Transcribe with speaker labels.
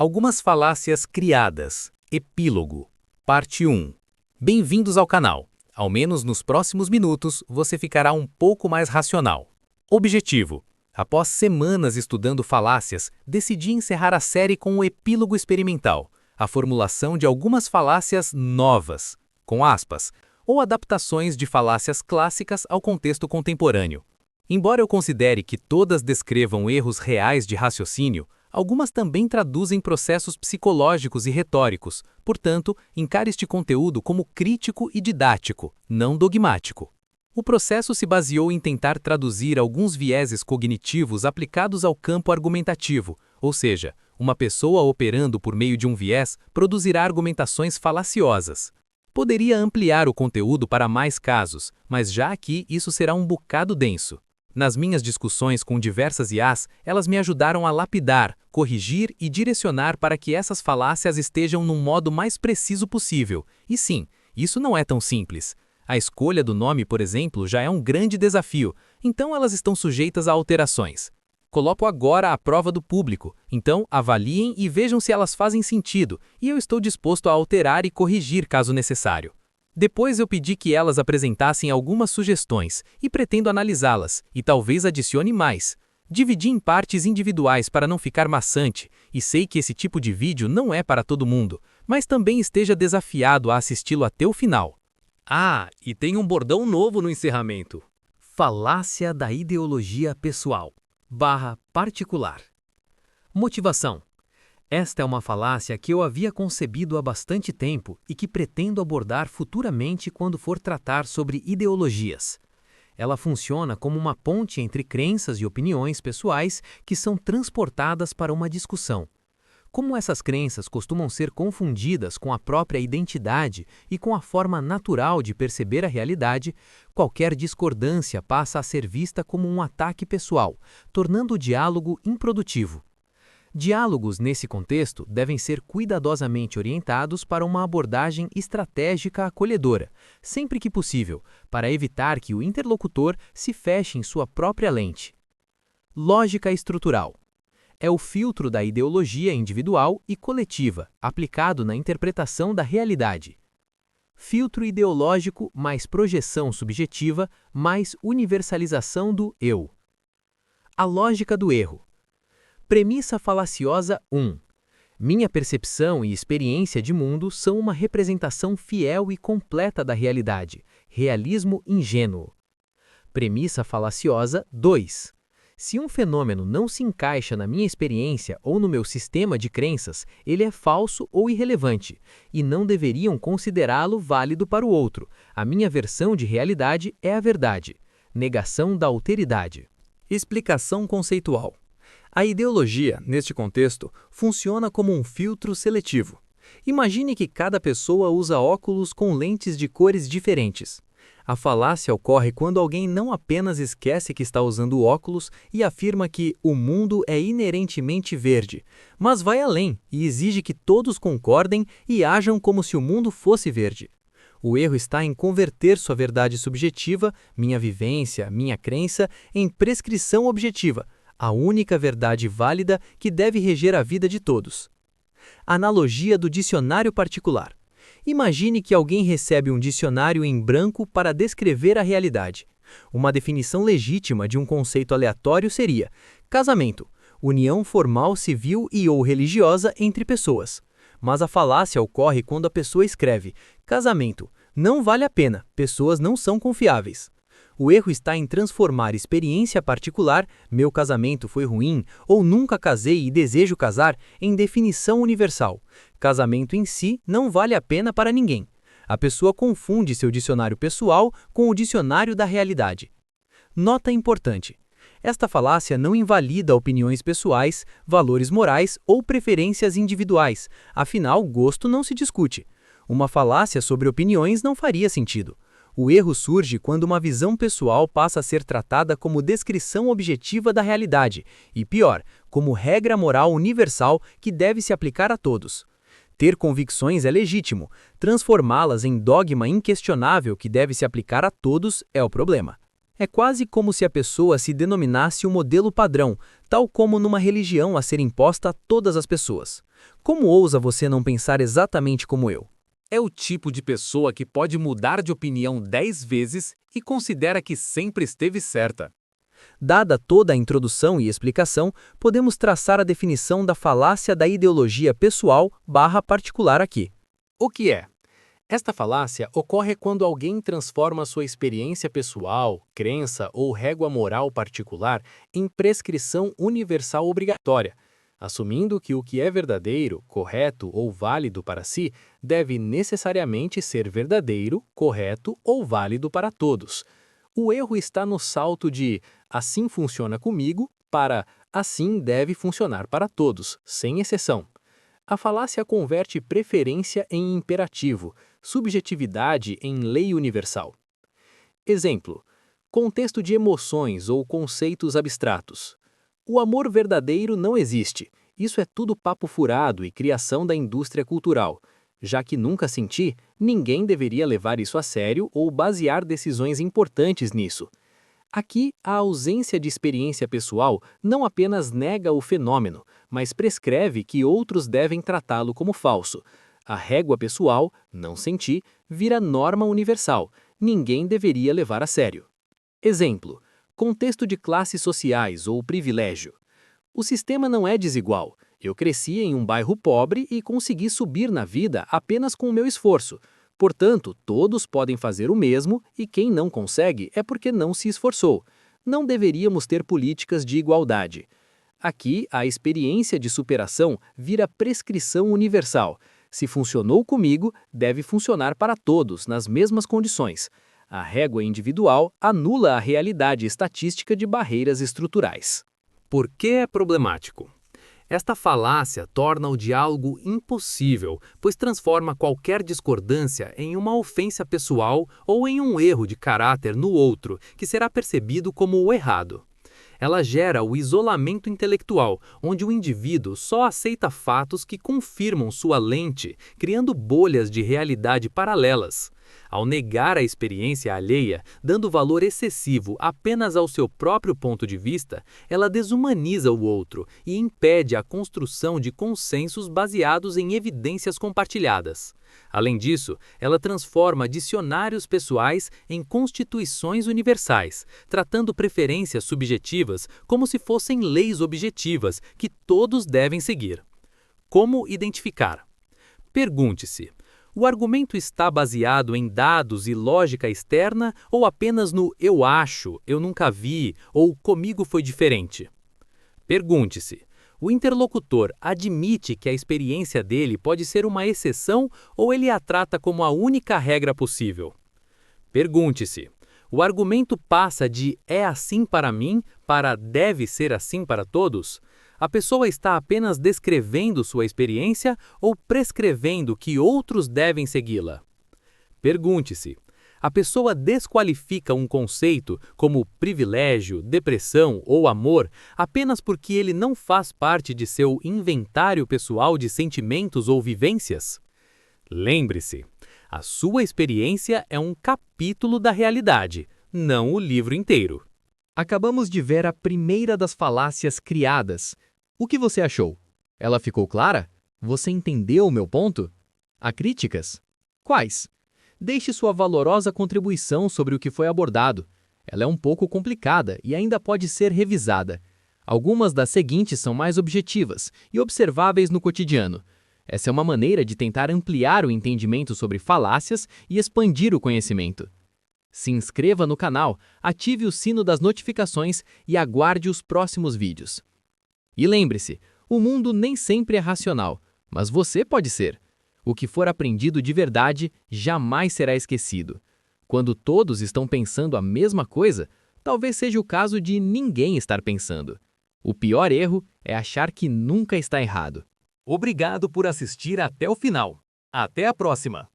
Speaker 1: Algumas falácias criadas. Epílogo. Parte 1. Bem-vindos ao canal. Ao menos nos próximos minutos você ficará um pouco mais racional. Objetivo. Após semanas estudando falácias, decidi encerrar a série com um epílogo experimental, a formulação de algumas falácias novas, com aspas, ou adaptações de falácias clássicas ao contexto contemporâneo. Embora eu considere que todas descrevam erros reais de raciocínio, algumas também traduzem processos psicológicos e retóricos, portanto, encare este conteúdo como crítico e didático, não dogmático. O processo se baseou em tentar traduzir alguns vieses cognitivos aplicados ao campo argumentativo, ou seja, uma pessoa operando por meio de um viés produzirá argumentações falaciosas. Poderia ampliar o conteúdo para mais casos, mas já aqui isso será um bocado denso. Nas minhas discussões com diversas IAs, elas me ajudaram a lapidar, corrigir e direcionar para que essas falácias estejam num modo mais preciso possível. E sim, isso não é tão simples. A escolha do nome, por exemplo, já é um grande desafio, então elas estão sujeitas a alterações. Coloco agora à prova do público, então avaliem e vejam se elas fazem sentido, e eu estou disposto a alterar e corrigir caso necessário. Depois eu pedi que elas apresentassem algumas sugestões, e pretendo analisá-las, e talvez adicione mais. Dividi em partes individuais para não ficar maçante, e sei que esse tipo de vídeo não é para todo mundo, mas também esteja desafiado a assisti-lo até o final. Ah, e tem um bordão novo no encerramento. Falácia da ideologia pessoal, /particular. Motivação. Esta é uma falácia que eu havia concebido há bastante tempo e que pretendo abordar futuramente quando for tratar sobre ideologias. Ela funciona como uma ponte entre crenças e opiniões pessoais que são transportadas para uma discussão. Como essas crenças costumam ser confundidas com a própria identidade e com a forma natural de perceber a realidade, qualquer discordância passa a ser vista como um ataque pessoal, tornando o diálogo improdutivo. Diálogos nesse contexto devem ser cuidadosamente orientados para uma abordagem estratégica acolhedora, sempre que possível, para evitar que o interlocutor se feche em sua própria lente. Lógica estrutural. É o filtro da ideologia individual e coletiva, aplicado na interpretação da realidade. Filtro ideológico mais projeção subjetiva mais universalização do eu. A lógica do erro. Premissa falaciosa 1. Minha percepção e experiência de mundo são uma representação fiel e completa da realidade. Realismo ingênuo. Premissa falaciosa 2. Se um fenômeno não se encaixa na minha experiência ou no meu sistema de crenças, ele é falso ou irrelevante, e não deveriam considerá-lo válido para o outro. A minha versão de realidade é a verdade. Negação da alteridade. Explicação conceitual. A ideologia, neste contexto, funciona como um filtro seletivo. Imagine que cada pessoa usa óculos com lentes de cores diferentes. A falácia ocorre quando alguém não apenas esquece que está usando óculos e afirma que o mundo é inerentemente verde, mas vai além e exige que todos concordem e ajam como se o mundo fosse verde. O erro está em converter sua verdade subjetiva, minha vivência, minha crença, em prescrição objetiva, a única verdade válida que deve reger a vida de todos. Analogia do dicionário particular. Imagine que alguém recebe um dicionário em branco para descrever a realidade. Uma definição legítima de um conceito aleatório seria: casamento, união formal, civil e ou religiosa entre pessoas. Mas a falácia ocorre quando a pessoa escreve: casamento, não vale a pena, pessoas não são confiáveis. O erro está em transformar experiência particular, meu casamento foi ruim, ou nunca casei e desejo casar, em definição universal. Casamento em si não vale a pena para ninguém. A pessoa confunde seu dicionário pessoal com o dicionário da realidade. Nota importante. Esta falácia não invalida opiniões pessoais, valores morais ou preferências individuais, afinal, gosto não se discute. Uma falácia sobre opiniões não faria sentido. O erro surge quando uma visão pessoal passa a ser tratada como descrição objetiva da realidade e, pior, como regra moral universal que deve se aplicar a todos. Ter convicções é legítimo, transformá-las em dogma inquestionável que deve se aplicar a todos é o problema. É quase como se a pessoa se denominasse um modelo padrão,
Speaker 2: tal como numa religião a ser imposta a todas as pessoas. Como ousa você não pensar exatamente como eu?
Speaker 1: É o tipo de pessoa que pode mudar de opinião 10 vezes e considera que sempre esteve certa.
Speaker 2: Dada toda a introdução e explicação, podemos traçar a definição da falácia da ideologia pessoal/particular aqui.
Speaker 1: O que é? Esta falácia ocorre quando alguém transforma sua experiência pessoal, crença ou régua moral particular em prescrição universal obrigatória, assumindo que o que é verdadeiro, correto ou válido para si deve necessariamente ser verdadeiro, correto ou válido para todos. O erro está no salto de "assim funciona comigo" para "assim deve funcionar para todos, sem exceção". A falácia converte preferência em imperativo, subjetividade em lei universal. Exemplo: contexto de emoções ou conceitos abstratos. O amor verdadeiro não existe. Isso é tudo papo furado e criação da indústria cultural. Já que nunca senti, ninguém deveria levar isso a sério ou basear decisões importantes nisso. Aqui, a ausência de experiência pessoal não apenas nega o fenômeno, mas prescreve que outros devem tratá-lo como falso. A régua pessoal, não senti, vira norma universal. Ninguém deveria levar a sério. Exemplo: contexto de classes sociais ou privilégio. O sistema não é desigual. Eu cresci em um bairro pobre e consegui subir na vida apenas com o meu esforço. Portanto, todos podem fazer o mesmo e quem não consegue é porque não se esforçou. Não deveríamos ter políticas de igualdade. Aqui, a experiência de superação vira prescrição universal. Se funcionou comigo, deve funcionar para todos, nas mesmas condições. A régua individual anula a realidade estatística de barreiras estruturais.
Speaker 2: Por que é problemático? Esta falácia torna o diálogo impossível, pois transforma qualquer discordância em uma ofensa pessoal ou em um erro de caráter no outro, que será percebido como o errado. Ela gera o isolamento intelectual, onde o indivíduo só aceita fatos que confirmam sua lente, criando bolhas de realidade paralelas. Ao negar a experiência alheia, dando valor excessivo apenas ao seu próprio ponto de vista, ela desumaniza o outro e impede a construção de consensos baseados em evidências compartilhadas. Além disso, ela transforma dicionários pessoais em constituições universais, tratando preferências subjetivas como se fossem leis objetivas que todos devem seguir. Como identificar? Pergunte-se: o argumento está baseado em dados e lógica externa ou apenas no "eu acho", "eu nunca vi" ou "comigo foi diferente"? Pergunte-se: o interlocutor admite que a experiência dele pode ser uma exceção ou ele a trata como a única regra possível? Pergunte-se: o argumento passa de "é assim para mim" para "deve ser assim para todos"? A pessoa está apenas descrevendo sua experiência ou prescrevendo que outros devem segui-la? Pergunte-se: a pessoa desqualifica um conceito, como privilégio, depressão ou amor, apenas porque ele não faz parte de seu inventário pessoal de sentimentos ou vivências? Lembre-se, a sua experiência é um capítulo da realidade, não o livro inteiro.
Speaker 3: Acabamos de ver a primeira das falácias criadas. O que você achou? Ela ficou clara? Você entendeu o meu ponto? Há críticas? Quais? Deixe sua valorosa contribuição sobre o que foi abordado. Ela é um pouco complicada e ainda pode ser revisada. Algumas das seguintes são mais objetivas e observáveis no cotidiano. Essa é uma maneira de tentar ampliar o entendimento sobre falácias e expandir o conhecimento. Se inscreva no canal, ative o sino das notificações e aguarde os próximos vídeos. E lembre-se, o mundo nem sempre é racional, mas você pode ser. O que for aprendido de verdade jamais será esquecido. Quando todos estão pensando a mesma coisa, talvez seja o caso de ninguém estar pensando. O pior erro é achar que nunca está errado.
Speaker 1: Obrigado por assistir até o final. Até a próxima!